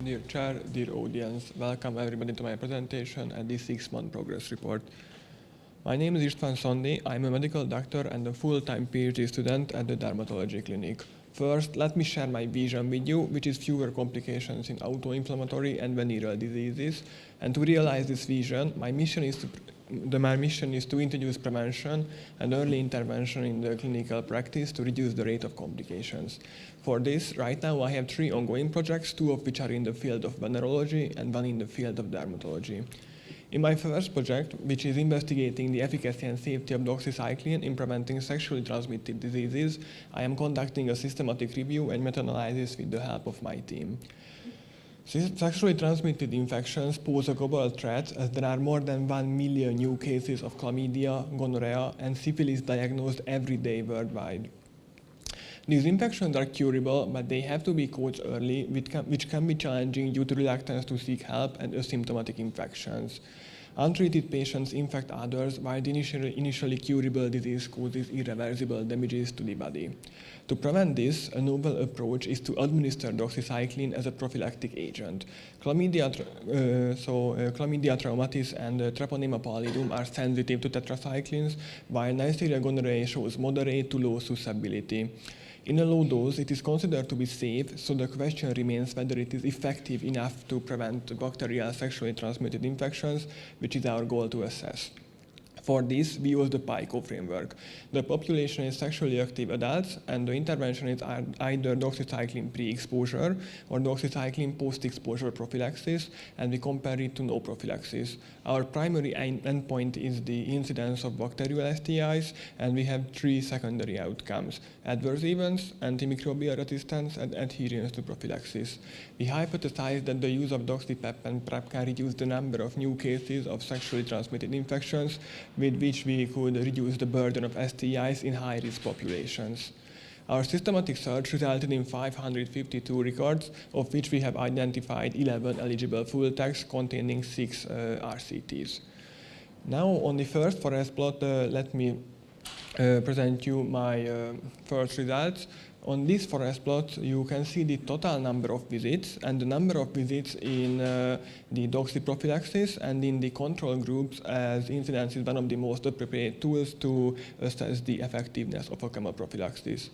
Dear Chair, dear audience, welcome everybody to my presentation at the 6-month progress report. My name is István Szondy. I'm a medical doctor and a full-time PhD student at the dermatology clinic. First, let me share my vision with you, which is fewer complications in autoinflammatory and venereal diseases. And to realize this vision, my mission is to introduce prevention and early intervention in the clinical practice to reduce the rate of complications. For this, right now I have 3 ongoing projects, 2 of which are in the field of venerology and 1 in the field of dermatology. In my first project, which is investigating the efficacy and safety of doxycycline in preventing sexually transmitted diseases, I am conducting a systematic review and meta-analysis with the help of my team. Sexually transmitted infections pose a global threat as there are more than 1 million new cases of chlamydia, gonorrhea, and syphilis diagnosed every day worldwide. These infections are curable, but they have to be caught early, which can be challenging due to reluctance to seek help and asymptomatic infections. Untreated patients infect others, while the initially curable disease causes irreversible damages to the body. To prevent this, a novel approach is to administer doxycycline as a prophylactic agent. Chlamydia traumatis and Treponema pallidum are sensitive to tetracyclines, while Neisseria gonorrhoeae shows moderate to low susceptibility. In a low dose, it is considered to be safe, so the question remains whether it is effective enough to prevent bacterial sexually transmitted infections, which is our goal to assess. For this, we use the PICO framework. The population is sexually active adults, and the intervention is either doxycycline pre-exposure or doxycycline post-exposure prophylaxis, and we compare it to no prophylaxis. Our primary endpoint is the incidence of bacterial STIs, and we have 3 secondary outcomes: adverse events, antimicrobial resistance, and adherence to prophylaxis. We hypothesize that the use of doxypep and PrEP can reduce the number of new cases of sexually transmitted infections, with which we could reduce the burden of STIs in high-risk populations. Our systematic search resulted in 552 records, of which we have identified 11 eligible full text containing 6 RCTs. Now, on the first forest plot, let me present you my first results. On this forest plot, you can see the total number of visits and the number of visits in the doxy prophylaxis and in the control groups, as incidence is one of the most appropriate tools to assess the effectiveness of a chemoprophylaxis.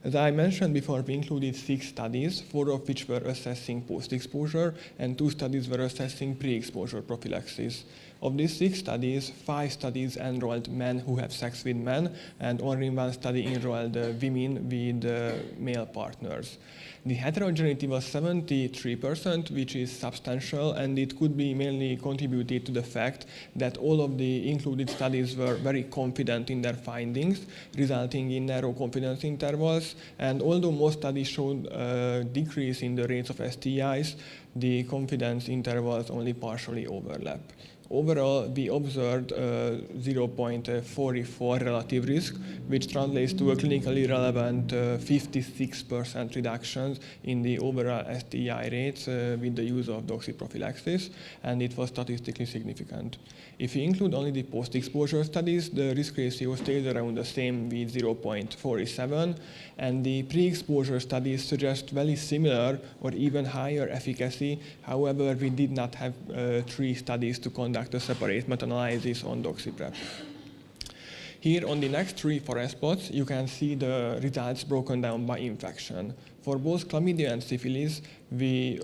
As I mentioned before, we included 6 studies, 4 of which were assessing post-exposure and 2 studies were assessing pre-exposure prophylaxis. Of these 6 studies, 5 studies enrolled men who have sex with men, and only 1 study enrolled women with male partners. The heterogeneity was 73%, which is substantial, and it could be mainly contributed to the fact that all of the included studies were very confident in their findings, resulting in narrow confidence intervals. And although most studies showed a decrease in the rates of STIs, the confidence intervals only partially overlap. Overall, we observed 0.44 relative risk, which translates to a clinically relevant 56% reduction in the overall STI rates with the use of doxy prophylaxis, and it was statistically significant. If we include only the post-exposure studies, the risk ratio stays around the same with 0.47, and the pre-exposure studies suggest very similar or even higher efficacy. However, we did not have 3 studies to conduct a separate meta-analysis on doxyprep. Here on the next 3 forest plots, you can see the results broken down by infection. For both chlamydia and syphilis, the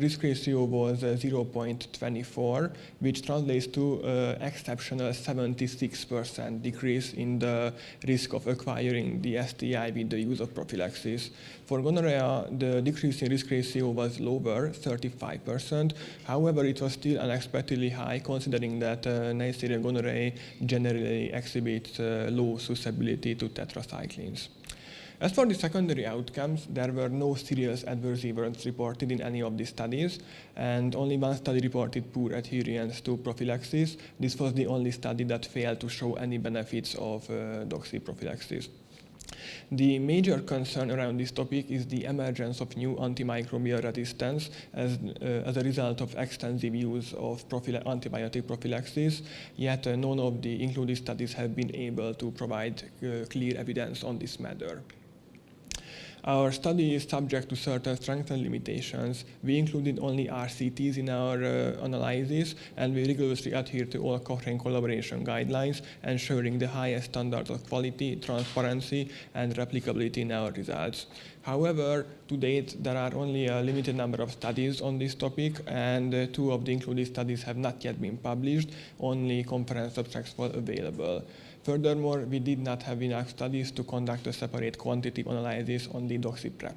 risk ratio was 0.24, which translates to exceptional 76% decrease in the risk of acquiring the STI with the use of prophylaxis. For gonorrhea, the decrease in risk ratio was lower, 35%. However, it was still unexpectedly high, considering that Neisseria gonorrhoeae generally exhibits low susceptibility to tetracyclines. As for the secondary outcomes, there were no serious adverse events reported in any of the studies, and only 1 study reported poor adherence to prophylaxis. This was the only study that failed to show any benefits of doxy prophylaxis. The major concern around this topic is the emergence of new antimicrobial resistance as a result of extensive use of antibiotic prophylaxis, yet none of the included studies have been able to provide clear evidence on this matter. Our study is subject to certain strengths and limitations. We included only RCTs in our analysis, and we rigorously adhere to all Cochrane collaboration guidelines, ensuring the highest standards of quality, transparency, and replicability in our results. However, to date, there are only a limited number of studies on this topic, and 2 of the included studies have not yet been published. Only conference abstracts were available. Furthermore, we did not have enough studies to conduct a separate quantitative analysis on the doxyprep.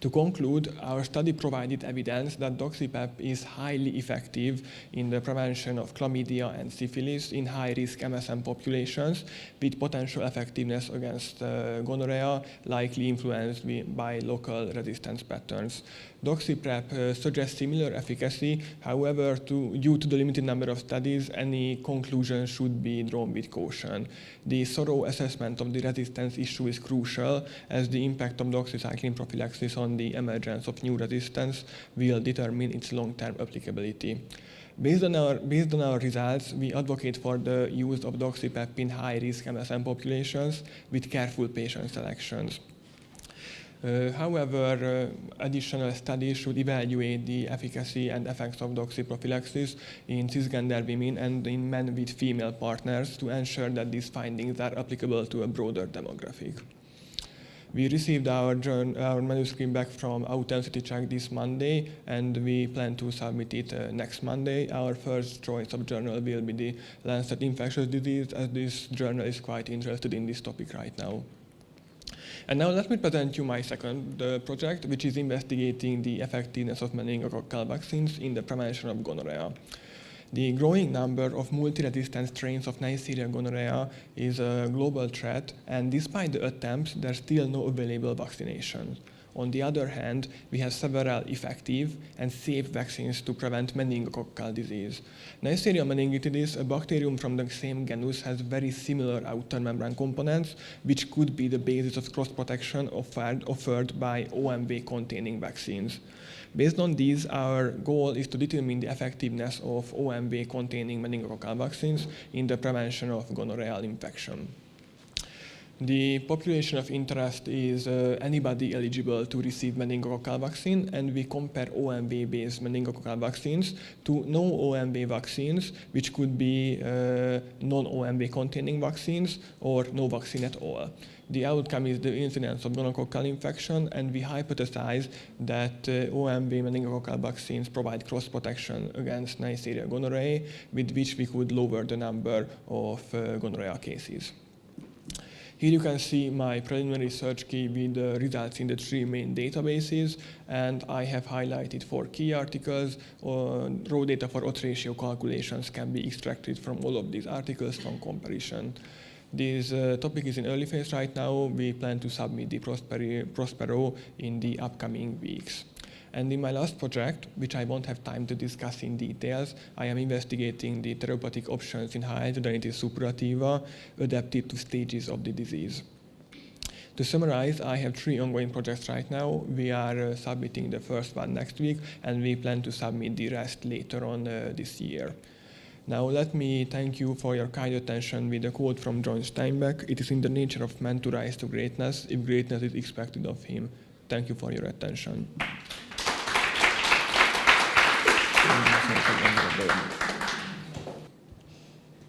To conclude, our study provided evidence that doxyprep is highly effective in the prevention of chlamydia and syphilis in high-risk MSM populations, with potential effectiveness against gonorrhea, likely influenced by local resistance patterns. Doxyprep suggests similar efficacy. However, due to the limited number of studies, any conclusion should be drawn with caution. The thorough assessment of the resistance issue is crucial, as the impact of doxycycline prophylaxis on the emergence of new resistance will determine its long-term applicability. Based on our results, we advocate for the use of doxyprep in high-risk MSM populations with careful patient selections. However, additional studies should evaluate the efficacy and effects of doxyprophylaxis in cisgender women and in men with female partners to ensure that these findings are applicable to a broader demographic. We received our manuscript back from Authenticity Check this Monday, and we plan to submit it next Monday. Our first choice of journal will be the Lancet Infectious Disease, as this journal is quite interested in this topic right now. And now let me present you my second project, which is investigating the effectiveness of meningococcal vaccines in the prevention of gonorrhea. The growing number of multi-resistant strains of Neisseria gonorrhea is a global threat, and despite the attempts, there's still no available vaccination. On the other hand, we have several effective and safe vaccines to prevent meningococcal disease. Neisseria meningitidis, a bacterium from the same genus, has very similar outer membrane components, which could be the basis of cross-protection offered by OMV-containing vaccines. Based on these, our goal is to determine the effectiveness of OMV-containing meningococcal vaccines in the prevention of gonorrheal infection. The population of interest is anybody eligible to receive meningococcal vaccine, and we compare OMV-based meningococcal vaccines to no OMV vaccines, which could be non-OMV containing vaccines or no vaccine at all. The outcome is the incidence of gonococcal infection, and we hypothesize that OMV meningococcal vaccines provide cross-protection against Neisseria gonorrhoeae, with which we could lower the number of gonorrhea cases. Here you can see my preliminary search key with the results in the 3 main databases, and I have highlighted 4 key articles. Raw data for odds ratio calculations can be extracted from all of these articles from comparison. This topic is in early phase right now. We plan to submit the Prospero in the upcoming weeks. And in my last project, which I won't have time to discuss in details, I am investigating the therapeutic options in hidradenitis suppurativa adapted to stages of the disease. To summarize, I have 3 ongoing projects right now. We are submitting the first one next week, and we plan to submit the rest later on this year. Now let me thank you for your kind attention with a quote from John Steinbeck. "It is in the nature of man to rise to greatness, if greatness is expected of him." Thank you for your attention.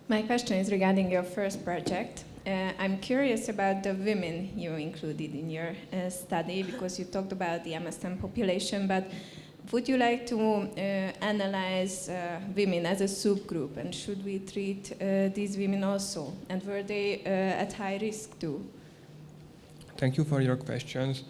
My question is regarding your first project. I'm curious about the women you included in your study, because you talked about the MSM population, but would you like to analyze women as a subgroup, and should we treat these women also? And were they at high risk too? Thank you for your questions.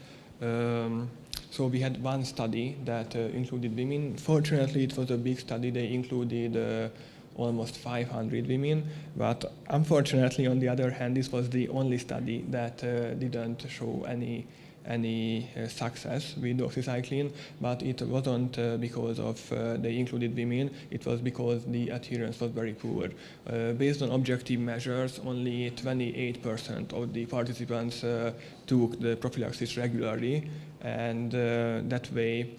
So we had one study that included women. Fortunately, it was a big study. They included almost 500 women. But unfortunately, on the other hand, this was the only study that didn't show any success with doxycycline. But it wasn't because of they included women. It was because the adherence was very poor. Based on objective measures, only 28% of the participants took the prophylaxis regularly. And that way,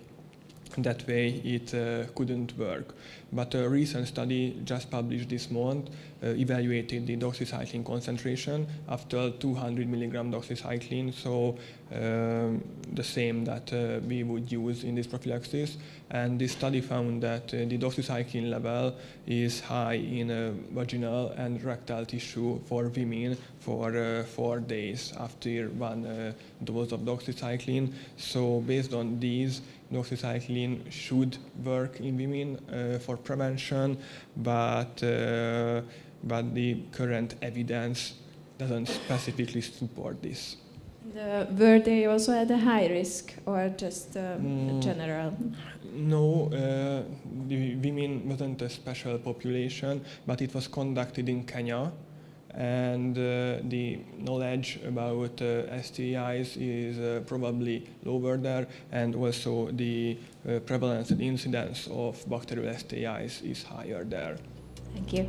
that way it couldn't work. But a recent study just published this month evaluated the doxycycline concentration after 200 milligram doxycycline, so the same that we would use in this prophylaxis. And this study found that the doxycycline level is high in vaginal and rectal tissue for women for 4 days after one dose of doxycycline. So based on these, doxycycline should work in women for prevention, but the current evidence doesn't specifically support this. Were they also at a high risk or just general? No, the women wasn't a special population, but it was conducted in Kenya, and the knowledge about STIs is probably lower there, and also the prevalence and incidence of bacterial STIs is higher there. Thank you.